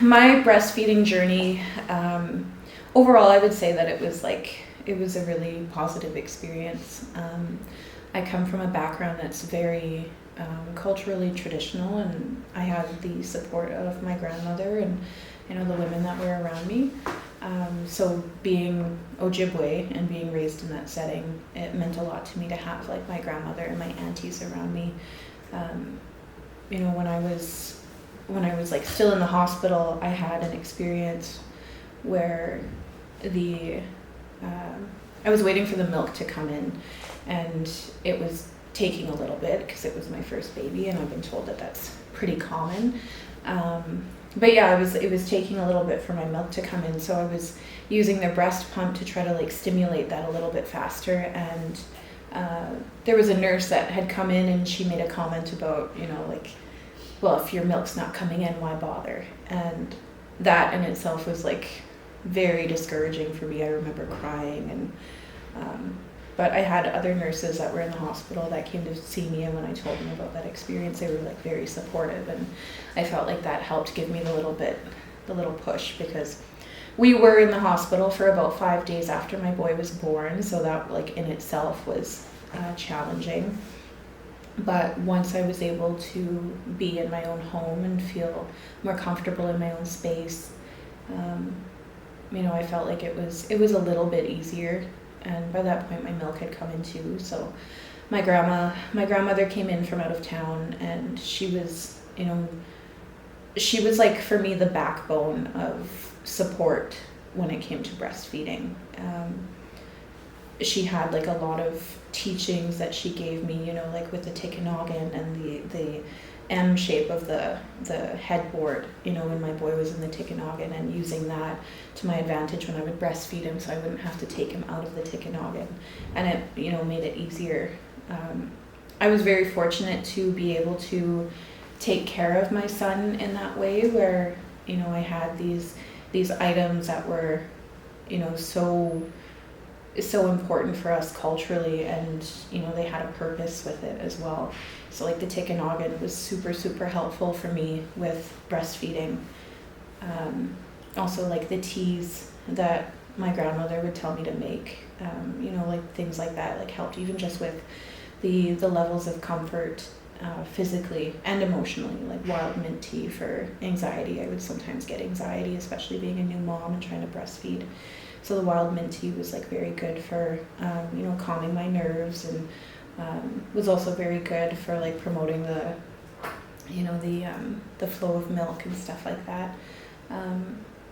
My breastfeeding journey, overall, I would say that it was a really positive experience. I come from a background that's very culturally traditional, and I had the support of my grandmother and the women that were around me. So being Ojibwe and being raised in that setting, it meant a lot to me to have like my grandmother and my aunties around me. When I was like still in the hospital, I had an experience where I was waiting for the milk to come in, and it was taking a little bit because it was my first baby, and I've been told that that's pretty common. But yeah, it was taking a little bit for my milk to come in, so I was using the breast pump to try to like stimulate that a little bit faster. And there was a nurse that had come in, and she made a comment about, well, if your milk's not coming in, why bother? And that in itself was like very discouraging for me. I remember crying, and but I had other nurses that were in the hospital that came to see me, and when I told them about that experience, they were like very supportive, and I felt like that helped give me the little push, because we were in the hospital for about 5 days after my boy was born, so that like in itself was challenging. But once I was able to be in my own home and feel more comfortable in my own space, I felt like it was a little bit easier. And by that point, my milk had come in too. So my grandmother came in from out of town, and she was like, for me, the backbone of support when it came to breastfeeding. She had like a lot of teachings that she gave me, like with the Tikanogan and the M shape of the headboard, when my boy was in the Tikanogan, and using that to my advantage when I would breastfeed him, so I wouldn't have to take him out of the Tikanogan, and it made it easier. I was very fortunate to be able to take care of my son in that way, where I had these items that were so important for us culturally, and they had a purpose with it as well. So like the Tikanogan was super, super helpful for me with breastfeeding. Also like the teas that my grandmother would tell me to make, like things like that, like helped even just with the levels of comfort, physically and emotionally. Like wild mint tea for anxiety. I would sometimes get anxiety, especially being a new mom and trying to breastfeed. So the wild mint tea was like very good for calming my nerves, and was also very good for like promoting the flow of milk and stuff like that.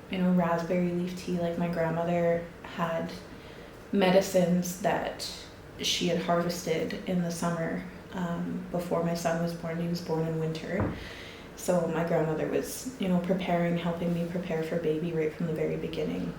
Raspberry leaf tea, like my grandmother had medicines that she had harvested in the summer before my son was born. He was born in winter. So my grandmother was, helping me prepare for baby right from the very beginning.